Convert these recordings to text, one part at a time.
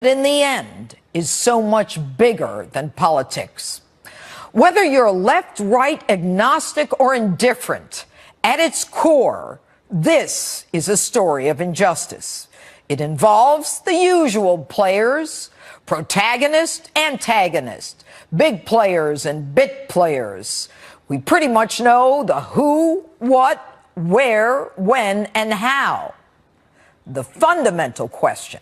in the end is so much bigger than politics. Whether you're left, right, agnostic, or indifferent, at its core, this is a story of injustice. It involves the usual players, protagonist, antagonist, big players and bit players. We pretty much know the who, what, where, when, and how. The fundamental question: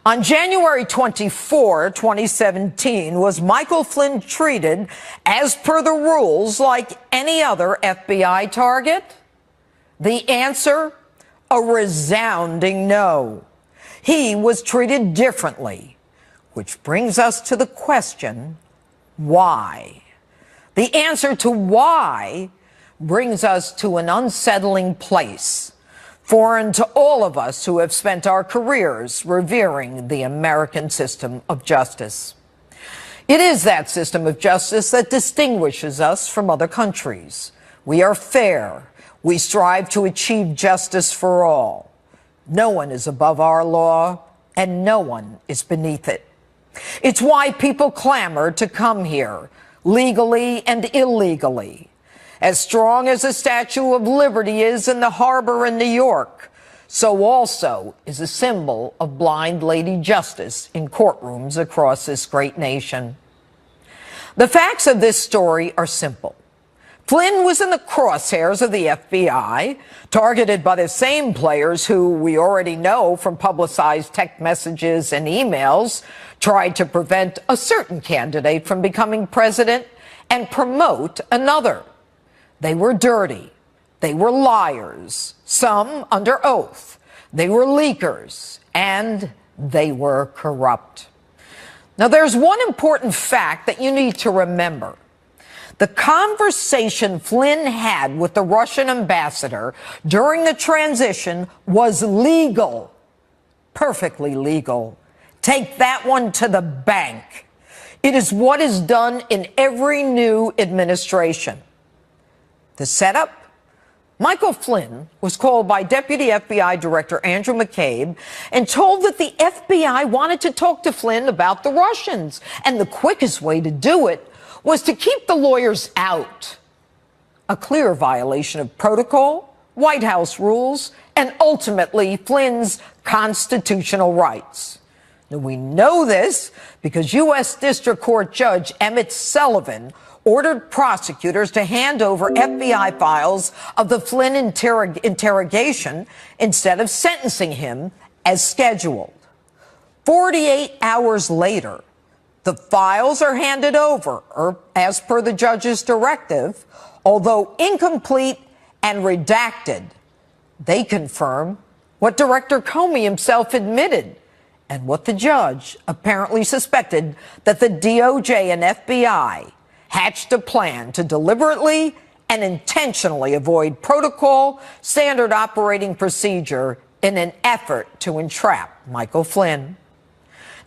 on January 24, 2017, was Michael Flynn treated as per the rules like any other FBI target? The answer: a resounding no. He was treated differently, which brings us to the question, why? The answer to why brings us to an unsettling place, foreign to all of us who have spent our careers revering the American system of justice. It is that system of justice that distinguishes us from other countries. We are fair. We strive to achieve justice for all. No one is above our law, and no one is beneath it. It's why people clamor to come here, legally and illegally. As strong as the Statue of Liberty is in the harbor in New York, so also is a symbol of blind lady justice in courtrooms across this great nation. The facts of this story are simple. Flynn was in the crosshairs of the FBI, targeted by the same players who, we already know from publicized text messages and emails, tried to prevent a certain candidate from becoming president and promote another. They were dirty. They were liars, some under oath. They were leakers, and they were corrupt. Now, there's one important fact that you need to remember. The conversation Flynn had with the Russian ambassador during the transition was legal, perfectly legal. Take that one to the bank. It is what is done in every new administration. The setup? Michael Flynn was called by Deputy FBI Director Andrew McCabe and told that the FBI wanted to talk to Flynn about the Russians, and the quickest way to do it was to keep the lawyers out. A clear violation of protocol, White House rules, and ultimately Flynn's constitutional rights. Now, we know this because U.S. District Court Judge Emmett Sullivan ordered prosecutors to hand over FBI files of the Flynn interrogation instead of sentencing him as scheduled. 48 hours later, the files are handed over, or as per the judge's directive, although incomplete and redacted. They confirm what Director Comey himself admitted and what the judge apparently suspected, that the DOJ and FBI hatched a plan to deliberately and intentionally avoid protocol, standard operating procedure in an effort to entrap Michael Flynn.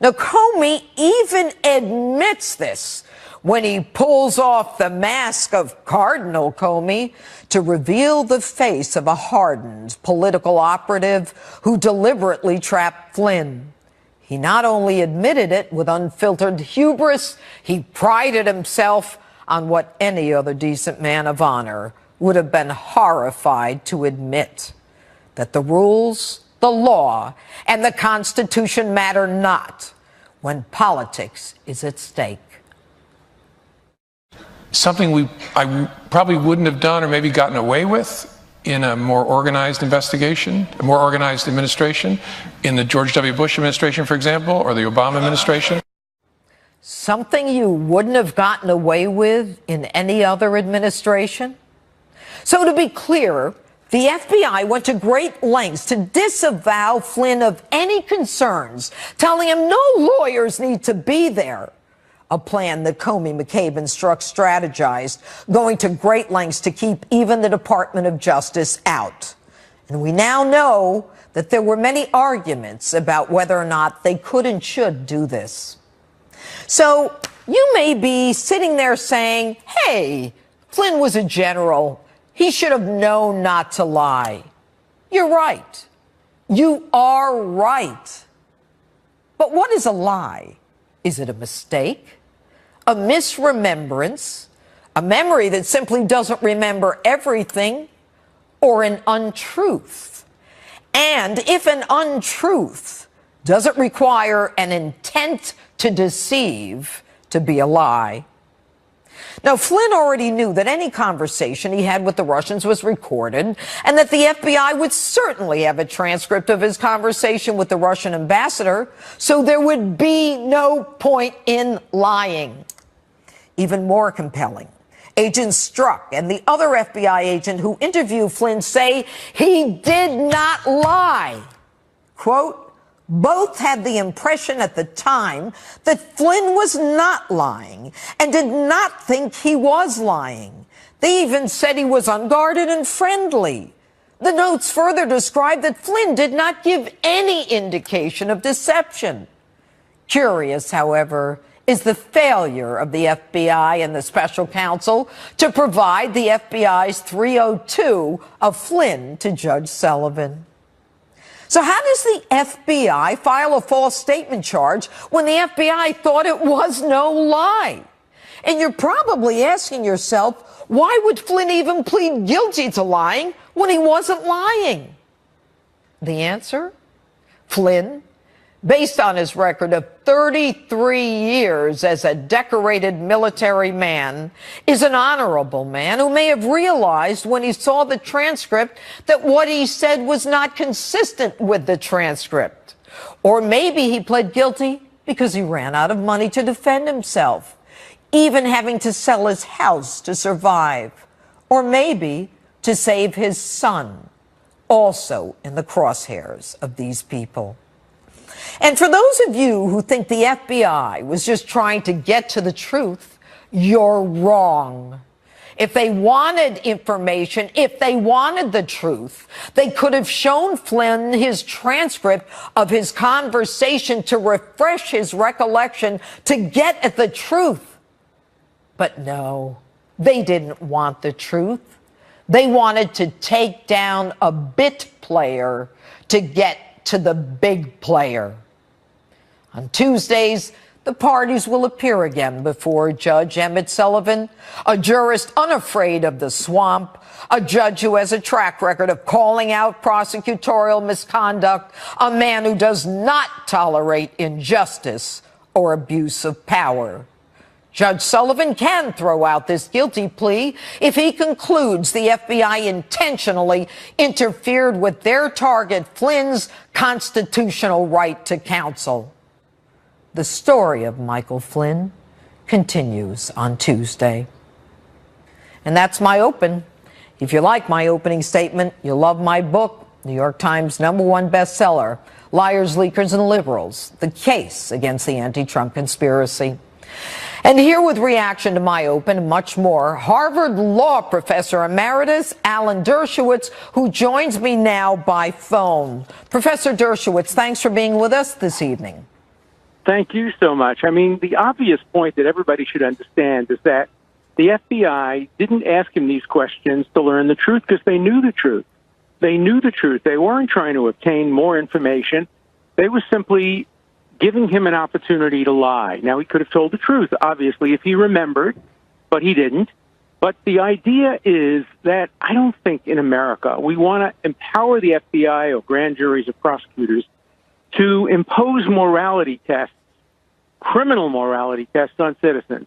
Now, Comey even admits this when he pulls off the mask of Cardinal Comey to reveal the face of a hardened political operative who deliberately trapped Flynn. He not only admitted it with unfiltered hubris, he prided himself on what any other decent man of honor would have been horrified to admit: that the rules, the law, and the Constitution matter not when politics is at stake. Something I probably wouldn't have done or maybe gotten away with in a more organized investigation, a more organized administration, in the George W. Bush administration, for example, or the Obama administration. Something you wouldn't have gotten away with in any other administration? So to be clear, the FBI went to great lengths to disavow Flynn of any concerns, telling him no lawyers need to be there. A plan that Comey, McCabe, and Strzok strategized, going to great lengths to keep even the Department of Justice out. And we now know that there were many arguments about whether or not they could and should do this. So you may be sitting there saying, hey, Flynn was a general. He should have known not to lie. You're right. You are right. But what is a lie? Is it a mistake? A misremembrance? A memory that simply doesn't remember everything? Or an untruth? And if an untruth, does it require an intent to deceive to be a lie? Now, Flynn already knew that any conversation he had with the Russians was recorded and that the FBI would certainly have a transcript of his conversation with the Russian ambassador, so there would be no point in lying. Even more compelling, Agent Strzok and the other FBI agent who interviewed Flynn say he did not lie. Quote, both had the impression at the time that Flynn was not lying and did not think he was lying. They even said he was unguarded and friendly. The notes further described that Flynn did not give any indication of deception. Curious, however, is the failure of the FBI and the special counsel to provide the FBI's 302 of Flynn to Judge Sullivan. So how does the FBI file a false statement charge when the FBI thought it was no lie? And you're probably asking yourself, why would Flynn even plead guilty to lying when he wasn't lying? The answer? Flynn, based on his record of 33 years as a decorated military man, is an honorable man who may have realized when he saw the transcript that what he said was not consistent with the transcript. Or maybe he pled guilty because he ran out of money to defend himself, even having to sell his house to survive. Or maybe to save his son, also in the crosshairs of these people. And for those of you who think the FBI was just trying to get to the truth, you're wrong. If they wanted information, if they wanted the truth, they could have shown Flynn his transcript of his conversation to refresh his recollection to get at the truth. But no, they didn't want the truth. They wanted to take down a bit player to get to the big player. On Tuesdays, the parties will appear again before Judge Emmett Sullivan, a jurist unafraid of the swamp, a judge who has a track record of calling out prosecutorial misconduct, a man who does not tolerate injustice or abuse of power. Judge Sullivan can throw out this guilty plea if he concludes the FBI intentionally interfered with their target, Flynn's constitutional right to counsel. The story of Michael Flynn continues on Tuesday. And that's my open. If you like my opening statement, you'll love my book, New York Times #1 bestseller, Liars, Leakers, and Liberals, The Case Against the Anti-Trump Conspiracy. And here with reaction to my open and much more, Harvard Law Professor Emeritus Alan Dershowitz, who joins me now by phone. Professor Dershowitz, thanks for being with us this evening. Thank you so much. I mean, the obvious point that everybody should understand is that the FBI didn't ask him these questions to learn the truth because they knew the truth. They knew the truth. They weren't trying to obtain more information. They were simply giving him an opportunity to lie. Now, he could have told the truth, obviously, if he remembered, but he didn't. But the idea is that I don't think in America we want to empower the FBI or grand juries or prosecutors to impose morality tests, criminal morality tests on citizens.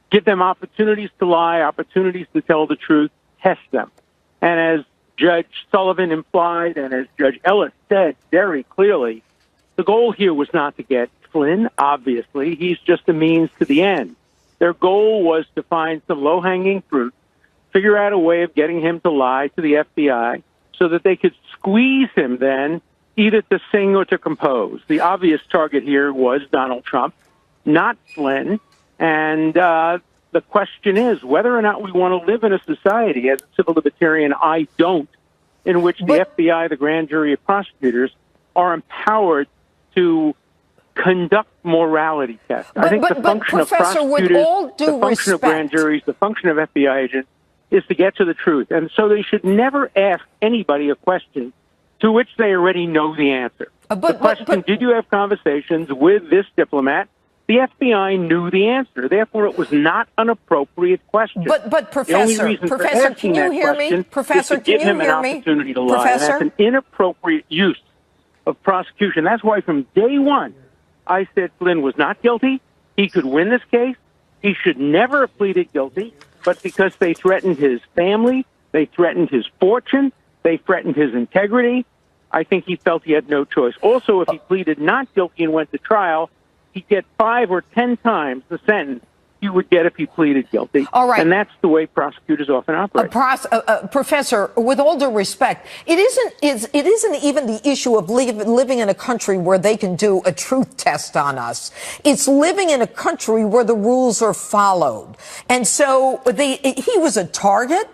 Give them opportunities to lie, opportunities to tell the truth, test them. And as Judge Sullivan implied and as Judge Ellis said very clearly, the goal here was not to get Flynn, obviously. He's just a means to the end. Their goal was to find some low-hanging fruit, figure out a way of getting him to lie to the FBI so that they could squeeze him then either to sing or to compose. The obvious target here was Donald Trump, not Flynn. And the question is whether or not we want to live in a society, as a civil libertarian, I don't, in which the FBI, the grand jury of prosecutors, are empowered to conduct morality tests. I think the function of prosecutors, the function of grand juries, the function of FBI agents is to get to the truth. And so they should never ask anybody a question to which they already know the answer. The question, did you have conversations with this diplomat? The FBI knew the answer. Therefore, it was not an appropriate question. But Professor, can you hear me? Professor, can you hear me? Give him an opportunity to lie. And that's an inappropriate use of prosecution. That's why from day one, I said Flynn was not guilty. He could win this case. He should never have pleaded guilty. But because they threatened his family, they threatened his fortune, they threatened his integrity, I think he felt he had no choice. Also, if he pleaded not guilty and went to trial, he'd get 5 or 10 times the sentence he would get if he pleaded guilty. All right. And that's the way prosecutors often operate. Professor, with all due respect, it isn't even the issue of living in a country where they can do a truth test on us. It's living in a country where the rules are followed. And so he was a target.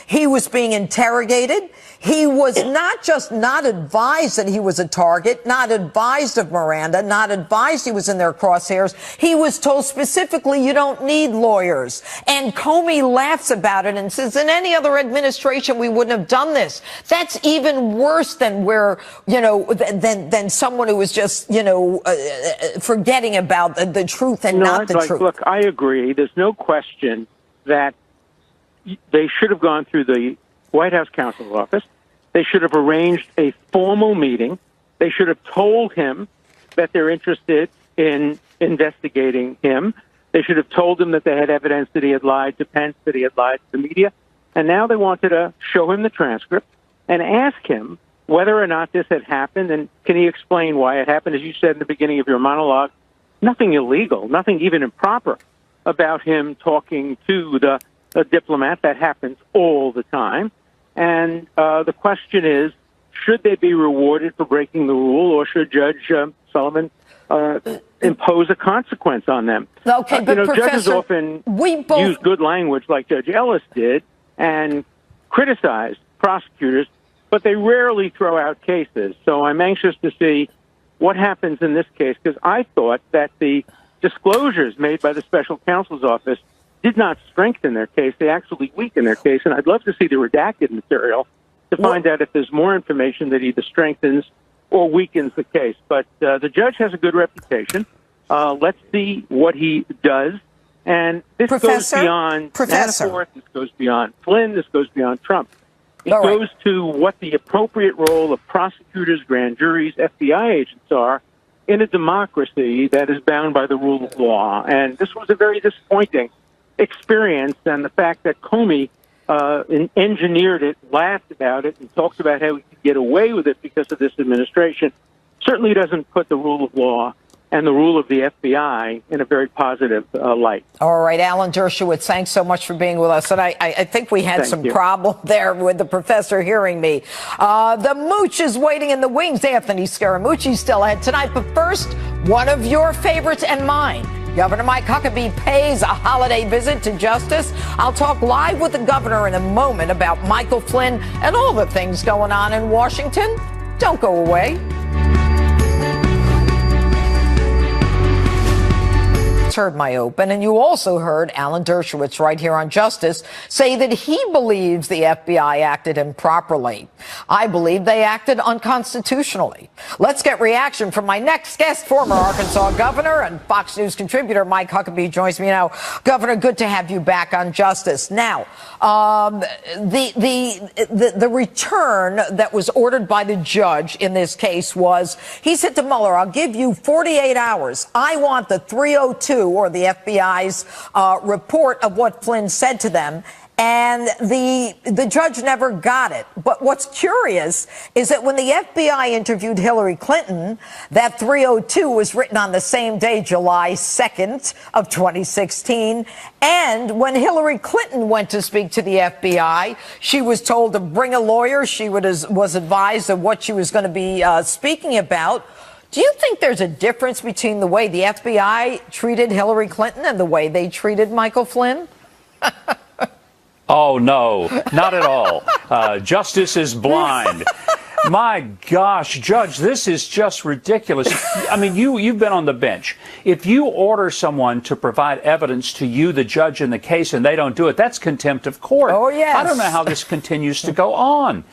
He was being interrogated. He was not just not advised that he was a target, not advised of Miranda, not advised he was in their crosshairs. He was told specifically, you don't need lawyers. And Comey laughs about it and says, in any other administration, we wouldn't have done this. That's even worse than than someone who was just, forgetting about the truth and not the truth. Look, I agree. There's no question that they should have gone through the White House counsel's office. They should have arranged a formal meeting. They should have told him that they're interested in investigating him. They should have told him that they had evidence that he had lied to Pence, that he had lied to the media. And now they wanted to show him the transcript and ask him whether or not this had happened, and can he explain why it happened. As you said in the beginning of your monologue, nothing illegal, nothing even improper about him talking to the diplomat. That happens all the time. And the question is, should they be rewarded for breaking the rule, or should Judge Sullivan impose a consequence on them? Okay, but Professor, judges often use good language like Judge Ellis did and criticize prosecutors, but they rarely throw out cases. So I'm anxious to see what happens in this case, because I thought that the disclosures made by the special counsel's office did not strengthen their case. They actually weakened their case. And I'd love to see the redacted material to find out if there's more information that either strengthens or weakens the case. But the judge has a good reputation. Let's see what he does. And this goes beyond Manafort. This goes beyond Flynn. This goes beyond Trump. It goes to what the appropriate role of prosecutors, grand juries, FBI agents are in a democracy that is bound by the rule of law. And this was a very disappointing experience, and the fact that Comey engineered it, laughed about it, and talks about how he could get away with it because of this administration certainly doesn't put the rule of law and the rule of the FBI in a very positive light. All right, Alan Dershowitz, thanks so much for being with us. And I think we had some problem there with the professor hearing me. The mooch is waiting in the wings. Anthony Scaramucci still ahead tonight. But first, one of your favorites and mine. Governor Mike Huckabee pays a holiday visit to Justice. I'll talk live with the governor in a moment about Michael Flynn and all the things going on in Washington. Don't go away. Heard my open, and you also heard Alan Dershowitz right here on Justice say that he believes the FBI acted improperly. I believe they acted unconstitutionally. Let's get reaction from my next guest, former Arkansas governor and Fox News contributor Mike Huckabee joins me now. Governor, good to have you back on Justice. Now, the return that was ordered by the judge in this case was, he said to Mueller, I'll give you 48 hours. I want the 302 or the FBI's report of what Flynn said to them. And the judge never got it. But what's curious is that when the FBI interviewed Hillary Clinton, that 302 was written on the same day, July 2nd of 2016. And when Hillary Clinton went to speak to the FBI, she was told to bring a lawyer. She was advised of what she was going to be speaking about. Do you think there's a difference between the way the FBI treated Hillary Clinton and the way they treated Michael Flynn? Oh, no, not at all. Justice is blind. My gosh, Judge, this is just ridiculous. I mean, you've been on the bench. If you order someone to provide evidence to you, the judge in the case, and they don't do it, that's contempt of court. Oh, yes. I don't know how this continues to go on.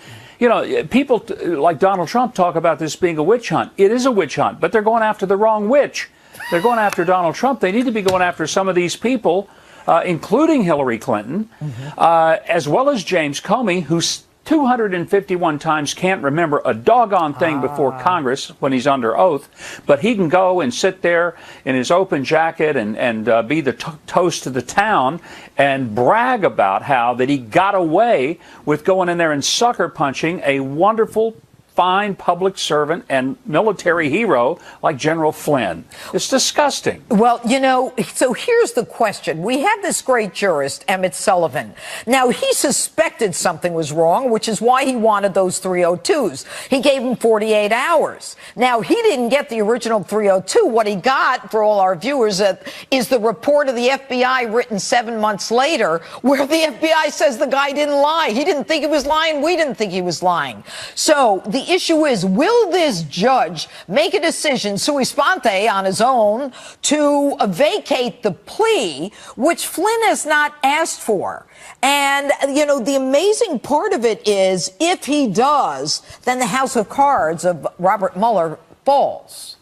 You know, people like Donald Trump talk about this being a witch hunt. It is a witch hunt, but they're going after the wrong witch. They're going after Donald Trump. They need to be going after some of these people, including Hillary Clinton, as well as James Comey, who's 251 times can't remember a doggone thing before Congress when he's under oath, but he can go and sit there in his open jacket and be the toast of the town and brag about how that he got away with going in there and sucker punching a wonderful, fine public servant and military hero like General Flynn. It's disgusting. Well, you know, so here's the question. We have this great jurist, Emmett Sullivan. Now, he suspected something was wrong, which is why he wanted those 302s. He gave him 48 hours. Now, he didn't get the original 302. What he got, for all our viewers, is the report of the FBI written 7 months later, where the FBI says the guy didn't lie. He didn't think he was lying. We didn't think he was lying. So the issue is, will this judge make a decision sui sponte on his own to vacate the plea, which Flynn has not asked for? And, you know, the amazing part of it is, if he does, then the house of cards of Robert Mueller falls.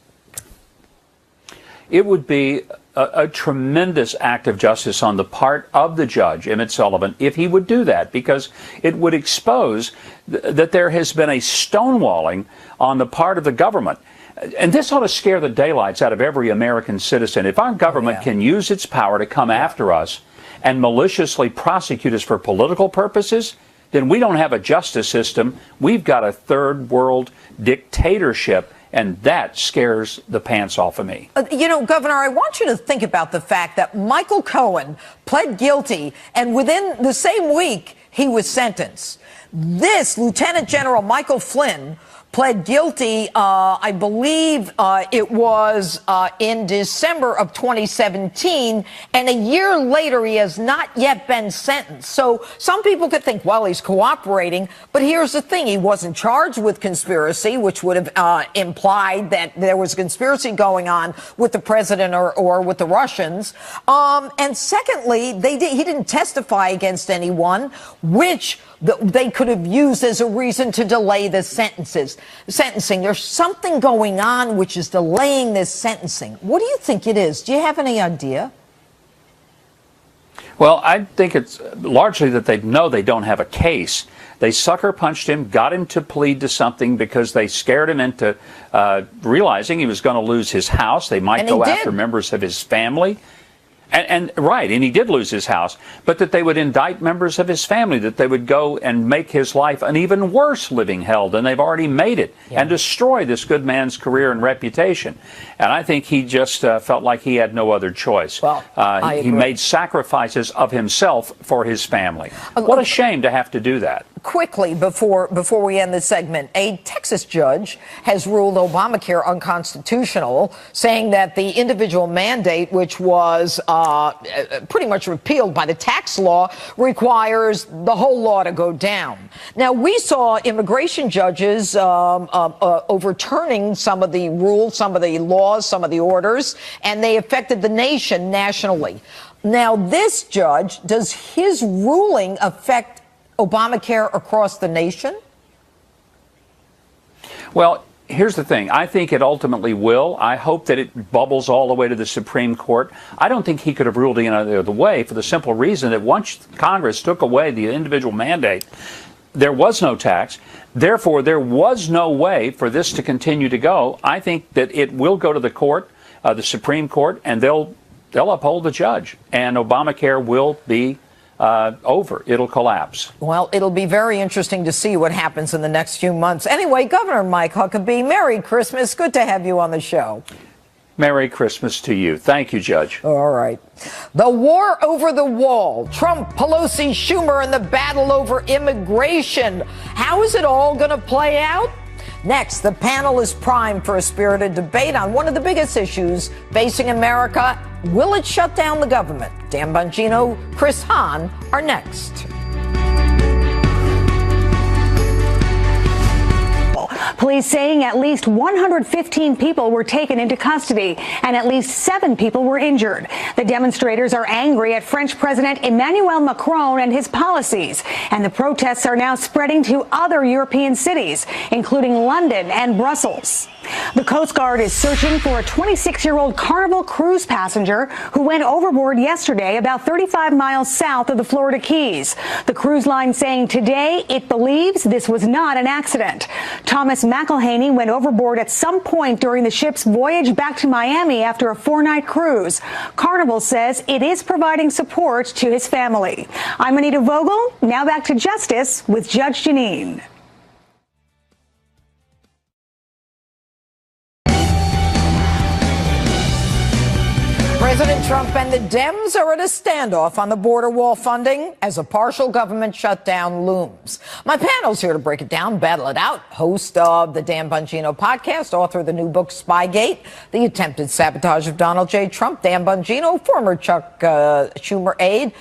It would be a tremendous act of justice on the part of the judge, Emmett Sullivan, if he would do that, because it would expose that there has been a stonewalling on the part of the government. And this ought to scare the daylights out of every American citizen. If our government can use its power to come after us and maliciously prosecute us for political purposes, then we don't have a justice system. We've got a third world dictatorship. And that scares the pants off of me. You know, Governor, I want you to think about the fact that Michael Cohen pled guilty, and within the same week, he was sentenced. This Lieutenant General Michael Flynn pled guilty, I believe it was in December of 2017, and a year later he has not yet been sentenced. So some people could think, well, he's cooperating, but here's the thing. He wasn't charged with conspiracy, which would have implied that there was conspiracy going on with the president or with the Russians. And secondly, he didn't testify against anyone, which they could have used as a reason to delay the sentencing. There's something going on which is delaying this sentencing. What do you think it is? Do you have any idea? Well, I think it's largely that they know they don't have a case. They sucker punched him, got him to plead to something because they scared him into realizing he was going to lose his house. They might go after members of his family. And he did lose his house, but that they would indict members of his family, that they would go and make his life an even worse living hell than they've already made it, and destroy this good man's career and reputation. And I think he just felt like he had no other choice. Well, he made sacrifices of himself for his family. What a shame to have to do that. Quickly, before we end this segment, a Texas judge has ruled Obamacare unconstitutional, saying that the individual mandate, which was pretty much repealed by the tax law, requires the whole law to go down. Now, we saw immigration judges overturning some of the rules, some of the laws, some of the orders, and they affected the nation nationally. Now, this judge, does his ruling affect Obamacare across the nation? Well, here's the thing. I think it ultimately will. I hope that it bubbles all the way to the Supreme Court. I don't think he could have ruled any other way, for the simple reason that once Congress took away the individual mandate, there was no tax. Therefore, there was no way for this to continue to go. I think that it will go to the court, the Supreme Court, and they'll uphold the judge, and Obamacare will be over. It'll collapse. Well, it'll be very interesting to see what happens in the next few months. Anyway, Governor Mike Huckabee, Merry Christmas. Good to have you on the show. Merry Christmas to you. Thank you, Judge. All right. The war over the wall, Trump, Pelosi, Schumer, and the battle over immigration. How is it all going to play out? Next, the panel is primed for a spirited debate on one of the biggest issues facing America. Will it shut down the government? Dan Bongino, Chris Hahn are next. Police saying at least 115 people were taken into custody and at least 7 people were injured. The demonstrators are angry at French President Emmanuel Macron and his policies, and the protests are now spreading to other European cities, including London and Brussels. The Coast Guard is searching for a 26-year-old Carnival cruise passenger who went overboard yesterday about 35 miles south of the Florida Keys. The cruise line saying today it believes this was not an accident. Thomas McElhaney went overboard at some point during the ship's voyage back to Miami after a 4-night cruise. Carnival says it is providing support to his family. I'm Anita Vogel. Now back to Justice with Judge Jeanine. President Trump and the Dems are at a standoff on the border wall funding as a partial government shutdown looms. My panel's here to break it down, battle it out. Host of the Dan Bongino podcast, author of the new book Spygate, The Attempted Sabotage of Donald J. Trump. Dan Bongino, former Chuck Schumer aide,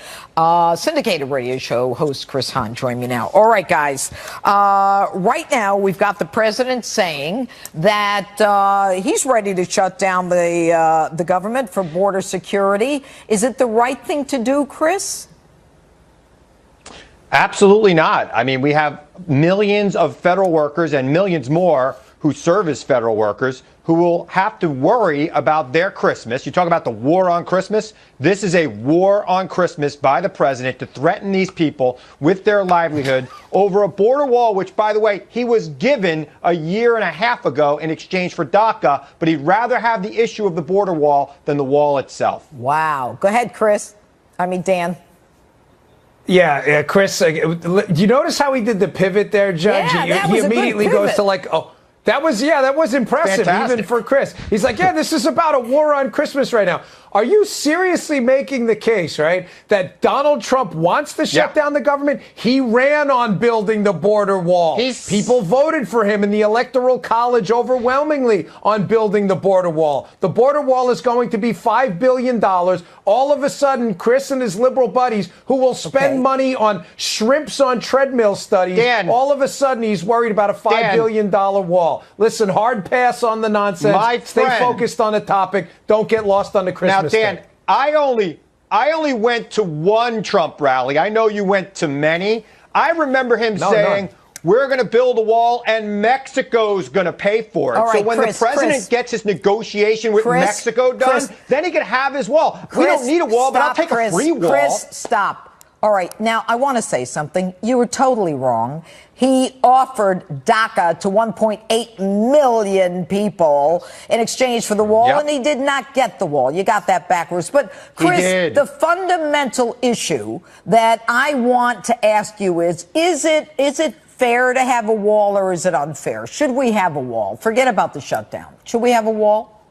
syndicated radio show host Chris Hahn join me now. All right, guys. Right now, we've got the president saying that he's ready to shut down the government for border security. Is it the right thing to do, Chris? Absolutely not. I mean, we have millions of federal workers and millions more who serve as federal workers who will have to worry about their Christmas. You talk about the war on Christmas. This is a war on Christmas by the president to threaten these people with their livelihood over a border wall, which, by the way, he was given a year and a half ago in exchange for DACA, but he'd rather have the issue of the border wall than the wall itself. Wow. Go ahead, Chris. Dan. Yeah, Chris, do you notice how he did the pivot there, Judge? Yeah, he immediately goes to that was impressive, fantastic. even for Chris. He's like, yeah, this is about a war on Christmas right now. Are you seriously making the case, right, that Donald Trump wants to shut down the government? He ran on building the border wall. People voted for him in the Electoral College overwhelmingly on building the border wall. The border wall is going to be $5 billion. All of a sudden, Chris and his liberal buddies, who will spend money on shrimps on treadmill studies, all of a sudden he's worried about a $5 billion wall. Listen, hard pass on the nonsense. Stay focused on the topic. Don't get lost on the Christmas. Now, Dan, I only went to one Trump rally. I know you went to many. I remember him saying, we're going to build a wall and Mexico's going to pay for it. Right, so when the president gets his negotiation with Mexico done, then he can have his wall. We don't need a wall, but I'll take a free wall. Chris, stop. All right. Now, I want to say something. You were totally wrong. He offered DACA to 1.8 million people in exchange for the wall, and he did not get the wall. You got that backwards. But, Chris, the fundamental issue that I want to ask you is it fair to have a wall or is it unfair? Should we have a wall? Forget about the shutdown. Should we have a wall?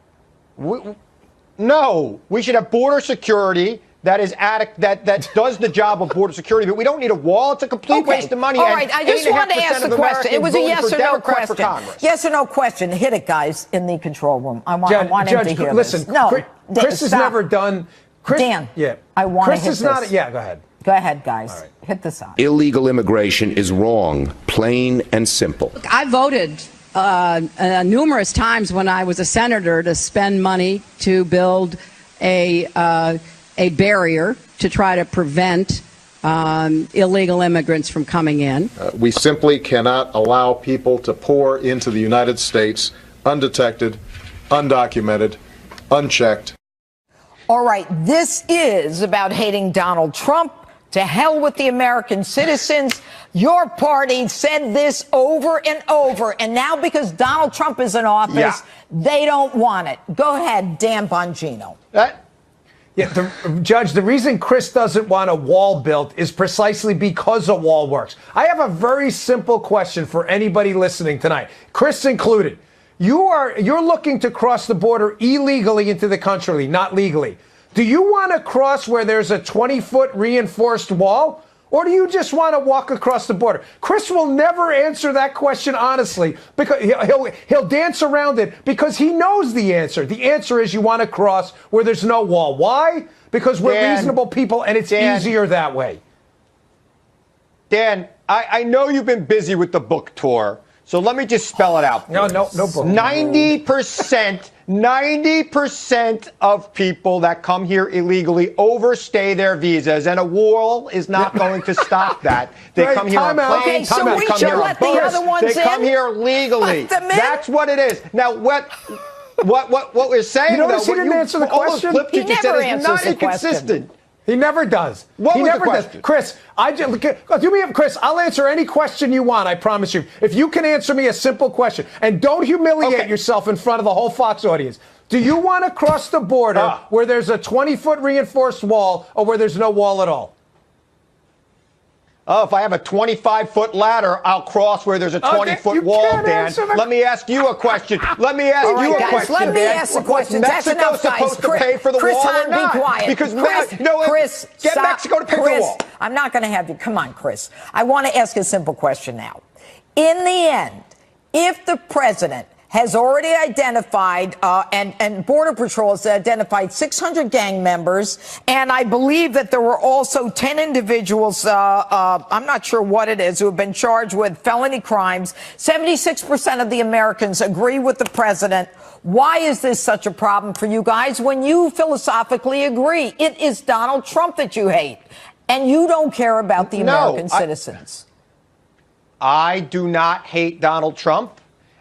No. We should have border security that does the job of border security, but we don't need a wall. It's a complete waste of money. All right, I just wanted to ask the question. It was a yes or no question. Yes or no question. Hit it, guys, in the control room. I want him to hear listen, this. No, Chris has never done. Dan, I want to hit this. Go ahead. Go ahead, guys. Right. Hit this on. Illegal immigration is wrong, plain and simple. I voted numerous times when I was a senator to spend money to build a barrier to try to prevent illegal immigrants from coming in. We simply cannot allow people to pour into the United States undetected, undocumented, unchecked. All right, this is about hating Donald Trump. To hell with the American citizens. Your party said this over and over, and now because Donald Trump is in office, they don't want it. Go ahead, Dan Bongino. Judge, the reason Chris doesn't want a wall built is precisely because a wall works. I have a very simple question for anybody listening tonight, Chris included. You're looking to cross the border illegally into the country, not legally. Do you want to cross where there's a 20-foot reinforced wall? Or do you just want to walk across the border? Chris will never answer that question honestly, because he'll dance around it because he knows the answer. The answer is you want to cross where there's no wall. Why? Because we're reasonable people and it's easier that way. Dan, I know you've been busy with the book tour, So let me just spell it out. No book. 90% of people that come here illegally overstay their visas, and a wall is not going to stop that. They come here on planes. Okay, so we should let the other ones in? They come here legally. That's what it is. Now, what we're saying, you notice he didn't answer the question? He never answers the question. He never does. What he was never the does. question? Chris, Chris, I'll answer any question you want, I promise you. If you can answer me a simple question, and don't humiliate yourself in front of the whole Fox audience. Do you want to cross the border where there's a 20-foot reinforced wall or where there's no wall at all? Oh, if I have a 25-foot ladder, I'll cross where there's a 20-foot wall, Dan. Let me ask you a question. Let me ask you a question, let me Dan. ask a question. That's enough, guys. Supposed to pay for the Chris wall Hahn, or not? be quiet. Because Chris, get stop. Mexico to pay for the wall. I'm not going to have you. Come on, Chris. I want to ask a simple question now. In the end, if the president has already identified, and Border Patrol has identified 600 gang members, and I believe that there were also 10 individuals, I'm not sure what it is, who have been charged with felony crimes. 76% of the Americans agree with the president. Why is this such a problem for you guys when you philosophically agree? It is Donald Trump that you hate, and you don't care about the American citizens. I do not hate Donald Trump.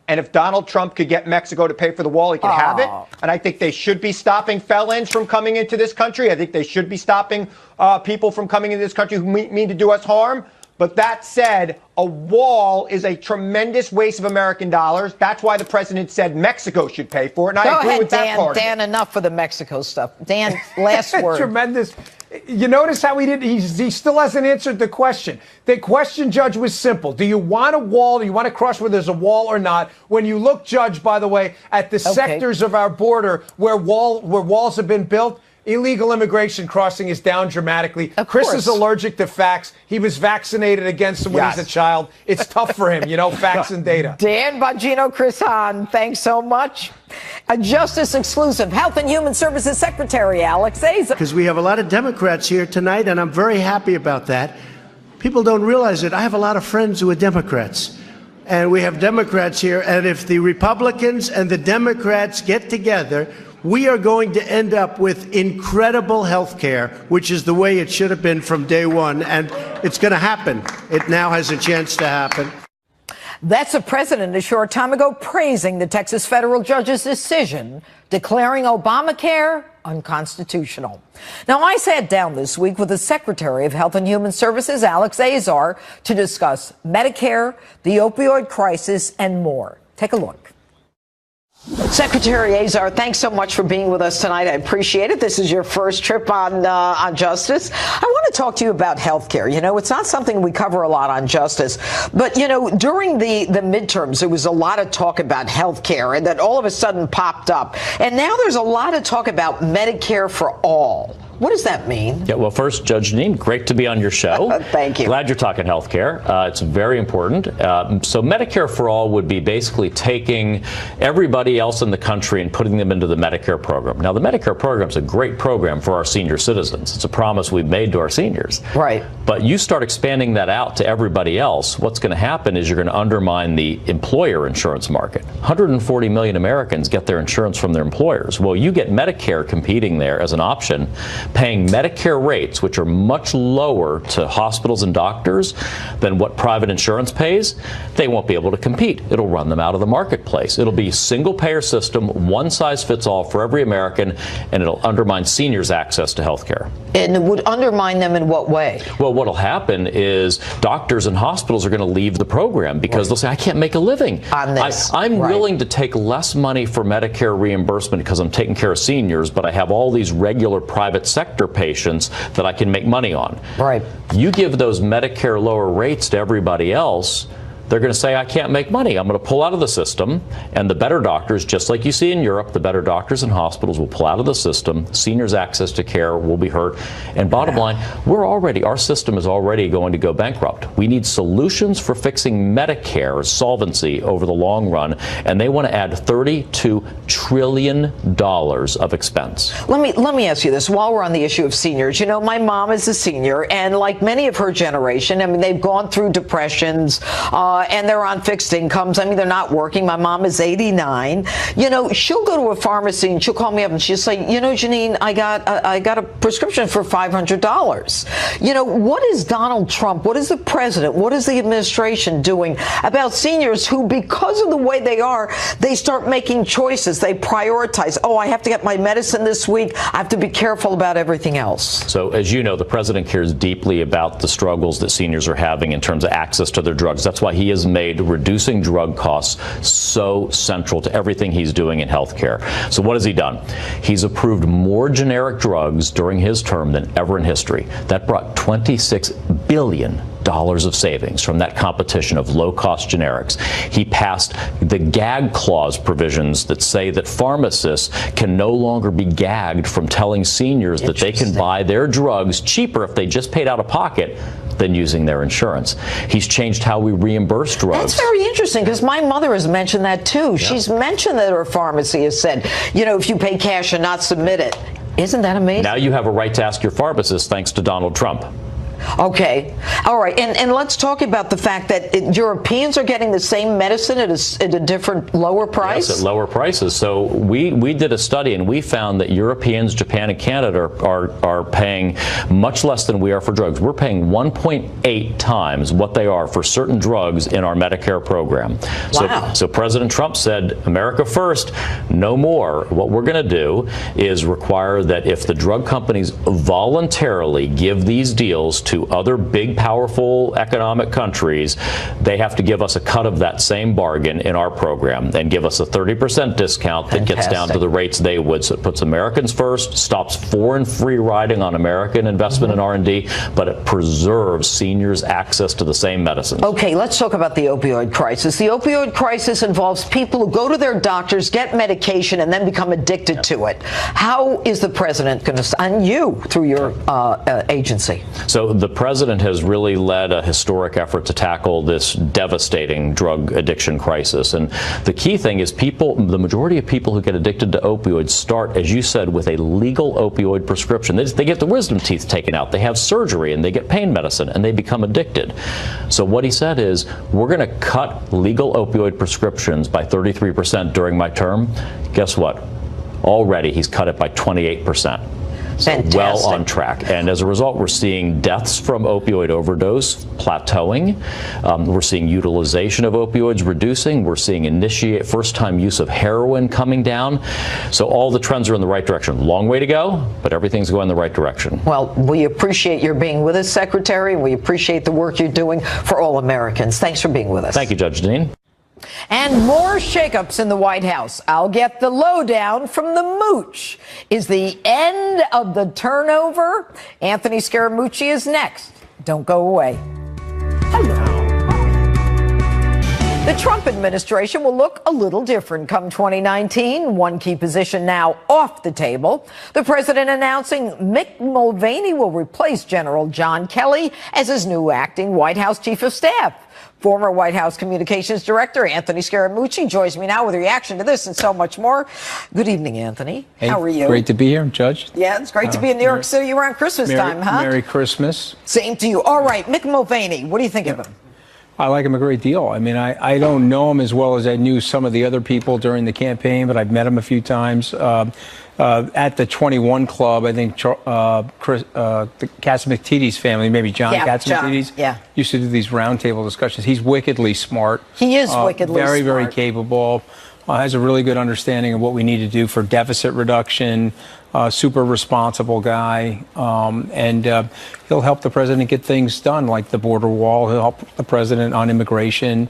And if Donald Trump could get Mexico to pay for the wall, he could have it. And I think they should be stopping felons from coming into this country. I think they should be stopping people from coming into this country who mean to do us harm. But that said, a wall is a tremendous waste of American dollars. That's why the president said Mexico should pay for it. And I agree with that part. Dan, enough of the Mexico stuff. Dan, last word. Tremendous. You notice how he still hasn't answered the question. The question, Judge, was simple. Do you want a wall? Do you want to cross where there's a wall or not? When you look, Judge, by the way, at the sectors of our border where walls have been built, illegal immigration crossing is down dramatically. Chris is allergic to facts. He was vaccinated against them when he's a child. It's tough for him, facts and data. Dan Bongino, Chris Hahn, thanks so much. A Justice exclusive, Health and Human Services Secretary Alex Azar. Because we have a lot of Democrats here tonight, and I'm very happy about that. People don't realize it. I have a lot of friends who are Democrats. And we have Democrats here, and if the Republicans and the Democrats get together, we are going to end up with incredible health care, which is the way it should have been from day one. And it's going to happen. It now has a chance to happen. That's the president a short time ago praising the Texas federal judge's decision declaring Obamacare unconstitutional. Now, I sat down this week with the Secretary of Health and Human Services, Alex Azar, to discuss Medicare, the opioid crisis, and more. Take a look. Secretary Azar, thanks so much for being with us tonight. I appreciate it. This is your first trip on Justice. I want to talk to you about health care. It's not something we cover a lot on Justice. But, during the midterms, there was a lot of talk about health care, and that all of a sudden popped up. And now there's a lot of talk about Medicare for all. What does that mean? Yeah, well, first, Judge Jeanine, great to be on your show. Thank you. Glad you're talking health care. It's very important. So Medicare for All would be basically taking everybody else in the country and putting them into the Medicare program. Now, the Medicare program is a great program for our senior citizens. It's a promise we've made to our seniors. Right. But you start expanding that out to everybody else, what's going to happen is you're going to undermine the employer insurance market. 140 million Americans get their insurance from their employers. Well, you get Medicare competing there as an option, paying Medicare rates, which are much lower to hospitals and doctors than what private insurance pays. They won't be able to compete. It'll run them out of the marketplace. It'll be a single-payer system, one size fits all for every American, and it'll undermine seniors' access to health care. And it would undermine them in what way? Well, what'll happen is doctors and hospitals are going to leave the program because they'll say, I can't make a living on this. I'm willing to take less money for Medicare reimbursement because I'm taking care of seniors, but I have all these regular private sector patients that I can make money on. Right. You give those Medicare lower rates to everybody else, they're going to say, I can't make money. I'm going to pull out of the system. And the better doctors, just like you see in Europe, the better doctors and hospitals will pull out of the system. Seniors' access to care will be hurt. And bottom line, our system is already going to go bankrupt. We need solutions for fixing Medicare solvency over the long run. And they want to add $32 trillion of expense. Let me ask you this while we're on the issue of seniors. My mom is a senior, and like many of her generation, they've gone through depressions. and they're on fixed incomes. I mean, they're not working. My mom is 89. You know, she'll go to a pharmacy and she'll call me up and she'll say, you know, Jeanine, I got a prescription for $500. You know, what is Donald Trump, what is the president, what is the administration doing about seniors who, because of the way they are, they start making choices. They prioritize. Oh, I have to get my medicine this week. I have to be careful about everything else. So, as you know, the president cares deeply about the struggles that seniors are having in terms of access to their drugs. That's why he has made reducing drug costs so central to everything he's doing in healthcare. So what has he done? He's approved more generic drugs during his term than ever in history. That brought $26 billion of savings from that competition of low-cost generics. He passed the gag clause provisions that say that pharmacists can no longer be gagged from telling seniors that they can buy their drugs cheaper if they just paid out of pocket than using their insurance. He's changed how we reimburse drugs. That's very interesting, because my mother has mentioned that too. Yeah. She's mentioned that her pharmacy has said, you know, if you pay cash and not submit it. Isn't that amazing? Now you have a right to ask your pharmacist, thanks to Donald Trump. Okay. All right. And let's talk about the fact that Europeans are getting the same medicine at a different, lower price? Yes, at lower prices. So we did a study and we found that Europeans, Japan, and Canada are paying much less than we are for drugs. We're paying 1.8 times what they are for certain drugs in our Medicare program. Wow. So President Trump said, America first, no more. What we're going to do is require that if the drug companies voluntarily give these deals to other big, powerful economic countries, they have to give us a cut of that same bargain in our program and give us a 30% discount that gets down to the rates they would. So it puts Americans first, stops foreign free riding on American investment in R&D, but it preserves seniors' access to the same medicines. Okay, let's talk about the opioid crisis. The opioid crisis involves people who go to their doctors, get medication, and then become addicted to it. How is the president going to, and you, through your agency? So the president has really led a historic effort to tackle this devastating drug addiction crisis. And the key thing is the majority of people who get addicted to opioids start, as you said, with a legal opioid prescription. They get the wisdom teeth taken out, they have surgery, and they get pain medicine, and they become addicted. So what he said is, we're going to cut legal opioid prescriptions by 33% during my term. Guess what? Already he's cut it by 28%. So well on track. And as a result, we're seeing deaths from opioid overdose plateauing. We're seeing utilization of opioids reducing. We're seeing first-time use of heroin coming down. So all the trends are in the right direction. Long way to go, but everything's going in the right direction. Well, we appreciate your being with us, Secretary. We appreciate the work you're doing for all Americans. Thanks for being with us. Thank you, Judge Jeanine. And more shakeups in the White House. I'll get the lowdown from the mooch. Is the end of the turnover? Anthony Scaramucci is next. Don't go away. Hello. The Trump administration will look a little different come 2019. One key position now off the table. The president announcing Mick Mulvaney will replace General John Kelly as his new acting White House chief of staff. Former White House Communications Director Anthony Scaramucci joins me now with a reaction to this and so much more. Good evening, Anthony. Hey, how are you? Great to be here, Judge. Yeah, it's great to be in New York City around Christmas time, huh? Merry Christmas. Same to you. All right, Mick Mulvaney, what do you think of him? I like him a great deal. I mean, I don't know him as well as I knew some of the other people during the campaign, but I've met him a few times. At the 21 Club, I think the Catsimatidis family, maybe John Catsimatidis, used to do these roundtable discussions. He's wickedly smart. He is wickedly smart. Very, very capable. Has a really good understanding of what we need to do for deficit reduction. Super responsible guy. And he'll help the president get things done, like the border wall. He'll help the president on immigration.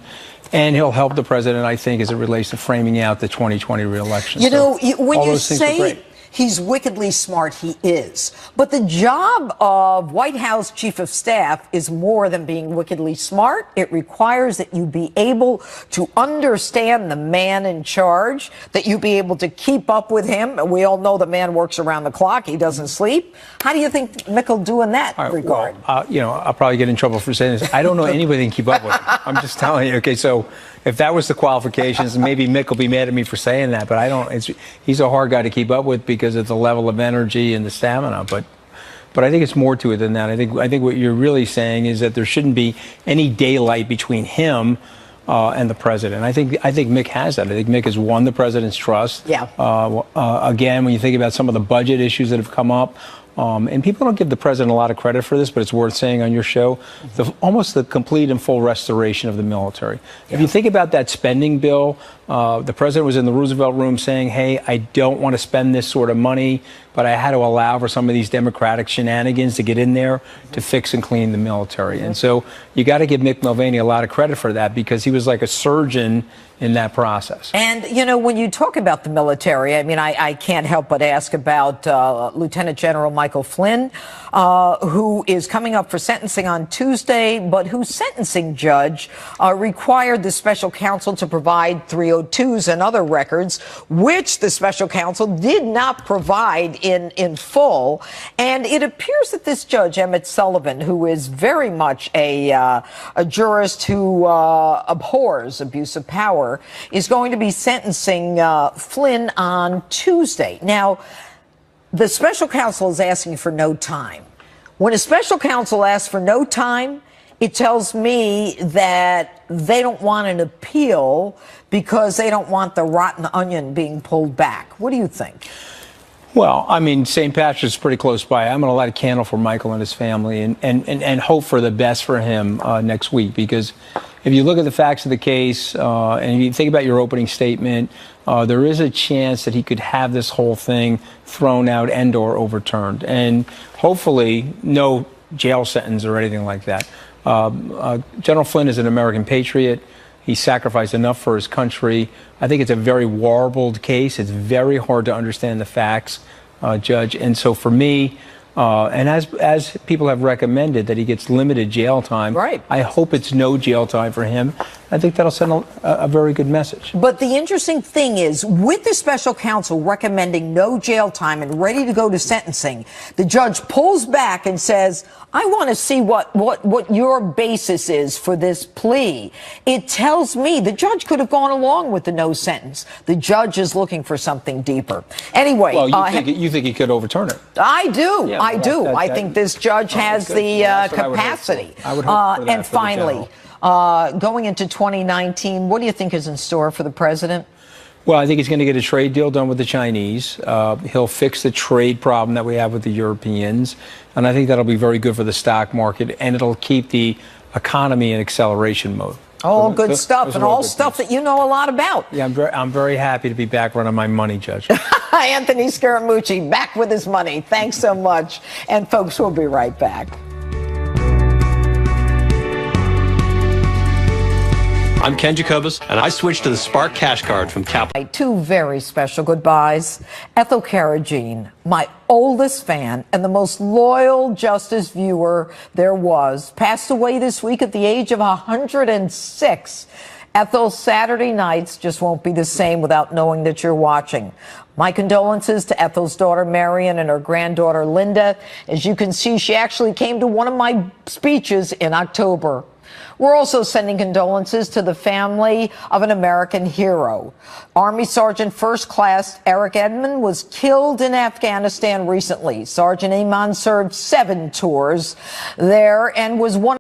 And he'll help the president, I think, as it relates to framing out the 2020 reelection. You know, when you say he's wickedly smart, he is. But the job of White House Chief of Staff is more than being wickedly smart. It requires that you be able to understand the man in charge, that you be able to keep up with him. We all know the man works around the clock. He doesn't sleep. How do you think Mick will do in that regard? Well, you know, I'll probably get in trouble for saying this. I don't know anybody can keep up with him. I'm just telling you. Okay, so if that was the qualifications, maybe Mick will be mad at me for saying that, but I don't. He's a hard guy to keep up with because of the level of energy and the stamina. But But I think it's more to it than that. I think what you're really saying is that there shouldn't be any daylight between him and the president. I think Mick has that. I think Mick has won the president's trust. Yeah. Again, when you think about some of the budget issues that have come up, and people don't give the president a lot of credit for this, but it's worth saying on your show, almost the complete and full restoration of the military. If you think about that spending bill, the president was in the Roosevelt room saying, hey, I don't want to spend this sort of money, but I had to allow for some of these Democratic shenanigans to get in there to fix and clean the military. And so you got to give Mick Mulvaney a lot of credit for that, because he was like a surgeon in that process. And, you know, when you talk about the military, I mean, I can't help but ask about Lieutenant General Michael Flynn, who is coming up for sentencing on Tuesday, but whose sentencing judge required the special counsel to provide 302s and other records, which the special counsel did not provide in full. And it appears that this judge, Emmett Sullivan, who is very much a jurist who abhors abuse of power, is going to be sentencing Flynn on Tuesday. Now, the special counsel is asking for no time. When a special counsel asks for no time, it tells me that they don't want an appeal because they don't want the rotten onion being pulled back. What do you think? Well, I mean, St. Patrick's pretty close by. I'm going to light a candle for Michael and his family and hope for the best for him next week, because if you look at the facts of the case and you think about your opening statement, there is a chance that he could have this whole thing thrown out and or overturned. And hopefully no jail sentence or anything like that. General Flynn is an American patriot. He sacrificed enough for his country. I think it's a very warbled case. It's very hard to understand the facts, Judge. And so for me, and as people have recommended that he gets limited jail time, right. I hope it's no jail time for him. I think that'll send a very good message. But the interesting thing is, with the special counsel recommending no jail time and ready to go to sentencing, the judge pulls back and says, I want to see what your basis is for this plea. It tells me the judge could have gone along with the no sentence. The judge is looking for something deeper. Anyway. Well, you think he could overturn it? I do. Yeah, I do. I think this judge has the capacity. I would hope for that. And finally, going into 2019, what do you think is in store for the president? Well, I think he's going to get a trade deal done with the Chinese. He'll fix the trade problem that we have with the Europeans. And I think that'll be very good for the stock market, and it'll keep the economy in acceleration mode. All good stuff, and all stuff that you know a lot about. Yeah, I'm very happy to be back running my money, Judge. Anthony Scaramucci, back with his money. Thanks so much. And folks, we'll be right back. I'm Ken Jacobus, and I switched to the Spark Cash Card from Capital. Two very special goodbyes. Ethel Jeanine, my oldest fan and the most loyal Justice viewer there was, passed away this week at the age of 106. Ethel's Saturday nights just won't be the same without knowing that you're watching. My condolences to Ethel's daughter Marion and her granddaughter Linda. As you can see, she actually came to one of my speeches in October. We're also sending condolences to the family of an American hero. Army Sergeant First Class Eric Edmond was killed in Afghanistan recently. Sergeant Iman served 7 tours there and was one